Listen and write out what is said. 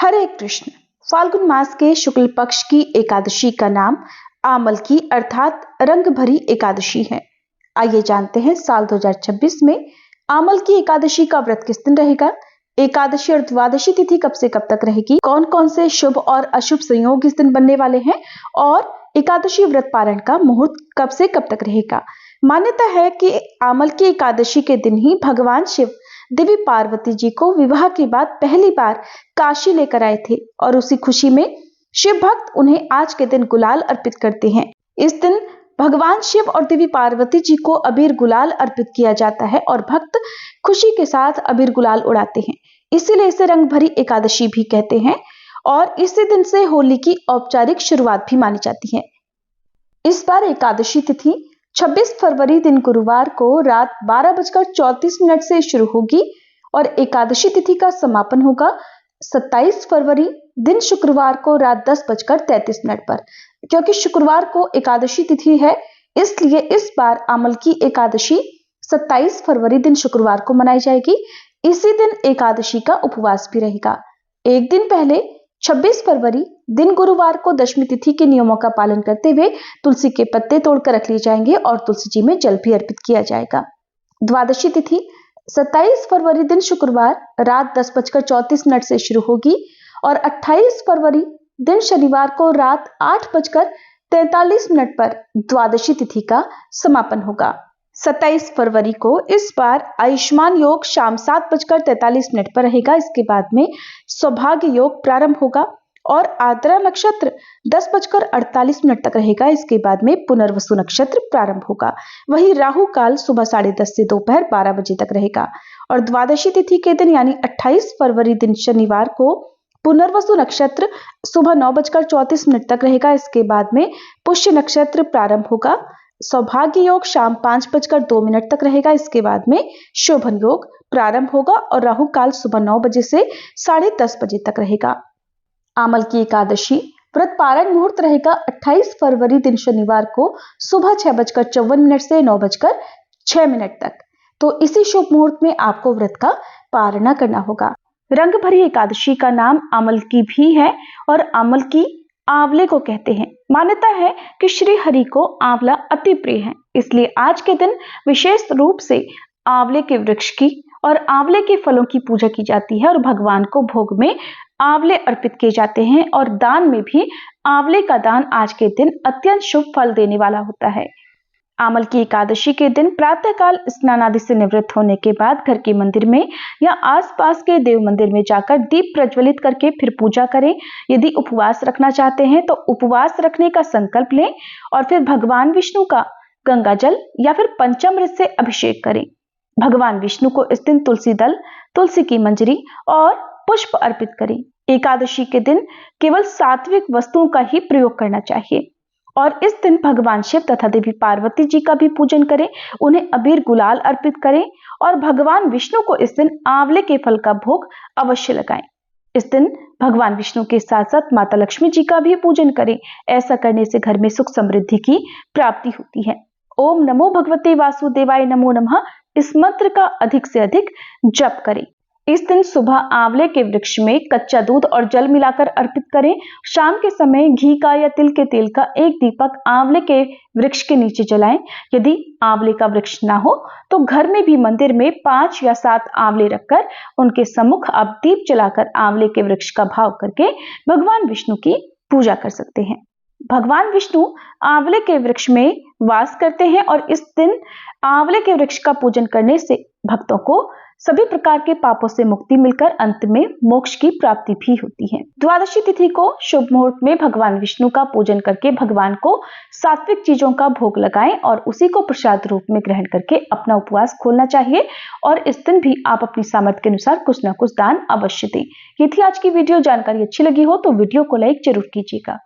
हरे कृष्ण। फाल्गुन मास के शुक्ल पक्ष की एकादशी का नाम आमलकी अर्थात रंग भरी एकादशी है। आइए जानते हैं साल 2026 में आमलकी एकादशी का व्रत किस दिन रहेगा, एकादशी और द्वादशी तिथि कब से कब तक रहेगी, कौन कौन से शुभ और अशुभ संयोग इस दिन बनने वाले हैं और एकादशी व्रत पारण का मुहूर्त कब से कब तक रहेगा। मान्यता है कि आमलकी एकादशी के दिन ही भगवान शिव देवी पार्वती जी को विवाह के बाद पहली बार काशी लेकर आए थे और उसी खुशी में शिव भक्त उन्हें आज के दिन गुलाल अर्पित करते हैं। इस दिन भगवान शिव और देवी पार्वती जी को अबीर गुलाल अर्पित किया जाता है और भक्त खुशी के साथ अबीर गुलाल उड़ाते हैं, इसीलिए इसे रंग भरी एकादशी भी कहते हैं और इसी दिन से होली की औपचारिक शुरुआत भी मानी जाती है। इस बार एकादशी तिथि 26 फरवरी दिन गुरुवार को रात 12:34 से शुरू होगी और एकादशी तिथि का समापन होगा 27 फरवरी दिन शुक्रवार को रात 10:33 पर। क्योंकि शुक्रवार को एकादशी तिथि है, इसलिए इस बार आमलकी एकादशी 27 फरवरी दिन शुक्रवार को मनाई जाएगी। इसी दिन एकादशी का उपवास भी रहेगा। एक दिन पहले 26 फरवरी दिन गुरुवार को दशमी तिथि के नियमों का पालन करते हुए तुलसी के पत्ते तोड़कर रख लिए जाएंगे और तुलसी जी में जल भी अर्पित किया जाएगा। द्वादशी तिथि 27 फरवरी दिन शुक्रवार रात 10:34 से शुरू होगी और 28 फरवरी दिन शनिवार को रात 8:43 पर द्वादशी तिथि का समापन होगा। 27 फरवरी को इस बार आयुष्मान योग शाम 7:43 पर रहेगा। इसके बाद में सौभाग्य योग प्रारंभ होगा और आद्रा नक्षत्र 10:48 तक रहेगा। इसके बाद में पुनर्वसु नक्षत्र प्रारंभ होगा। वहीं राहु काल सुबह 10:30 से दोपहर 12 बजे तक रहेगा और द्वादशी तिथि के दिन यानी 28 फरवरी दिन शनिवार को पुनर्वसु नक्षत्र सुबह 9:34 तक रहेगा। इसके बाद में पुष्य नक्षत्र प्रारंभ होगा। सौभाग्य योग शाम 5:02 तक रहेगा। इसके बाद में शोभन योग प्रारंभ होगा और राहु काल सुबह 9 बजे से 10:30 बजे तक रहेगा। आमलकी एकादशी व्रत पारण मुहूर्त रहेगा 28 फरवरी दिन शनिवार को सुबह 6:54 से 9:06 तक। तो इसी शुभ मुहूर्त में आपको व्रत का पारणा करना होगा। रंग भरी एकादशी का नाम आमलकी भी है और आमलकी आंवले को कहते हैं। मान्यता है कि श्री हरि को आंवला अति प्रिय है, इसलिए आज के दिन विशेष रूप से आंवले के वृक्ष की और आंवले के फलों की पूजा की जाती है और भगवान को भोग में आंवले अर्पित किए जाते हैं और दान में भी आंवले का दान आज के दिन अत्यंत शुभ फल देने वाला होता है। आमलकी एकादशी के दिन प्रातःकाल स्नान आदि से निवृत्त होने के बाद घर के मंदिर में या आसपास के देव मंदिर में जाकर दीप प्रज्वलित करके फिर पूजा करें। यदि उपवास रखना चाहते हैं तो उपवास रखने का संकल्प लें और फिर भगवान विष्णु का गंगा जल या फिर पंचामृत से अभिषेक करें। भगवान विष्णु को इस दिन तुलसी दल, तुलसी की मंजरी और पुष्प अर्पित करें। एकादशी के दिन केवल सात्विक वस्तुओं का ही प्रयोग करना चाहिए और इस दिन भगवान शिव तथा देवी पार्वती जी का भी पूजन करें, उन्हें अबीर गुलाल अर्पित करें और भगवान विष्णु को इस दिन आंवले के फल का भोग अवश्य लगाएं। इस दिन भगवान विष्णु के साथ साथ माता लक्ष्मी जी का भी पूजन करें। ऐसा करने से घर में सुख समृद्धि की प्राप्ति होती है। ओम नमो भगवते वासुदेवाय नमो नमः इस मंत्र का अधिक से अधिक जप करें। इस दिन सुबह आंवले के वृक्ष में कच्चा दूध और जल मिलाकर अर्पित करें। शाम के समय घी का या तिल के तेल का एक दीपक आंवले के वृक्ष के नीचे जलाएं। यदि आंवले का वृक्ष ना हो तो घर में भी मंदिर में 5 या 7 आंवले रखकर उनके सम्मुख आप दीप जलाकर आंवले के वृक्ष का भाव करके भगवान विष्णु की पूजा कर सकते हैं। भगवान विष्णु आंवले के वृक्ष में वास करते हैं और इस दिन आंवले के वृक्ष का पूजन करने से भक्तों को सभी प्रकार के पापों से मुक्ति मिलकर अंत में मोक्ष की प्राप्ति भी होती है। द्वादशी तिथि को शुभ मुहूर्त में भगवान विष्णु का पूजन करके भगवान को सात्विक चीजों का भोग लगाएं और उसी को प्रसाद रूप में ग्रहण करके अपना उपवास खोलना चाहिए और इस दिन भी आप अपनी सामर्थ्य के अनुसार कुछ न कुछ दान अवश्य दें। यदि आज की वीडियो जानकारी अच्छी लगी हो तो वीडियो को लाइक जरूर कीजिएगा।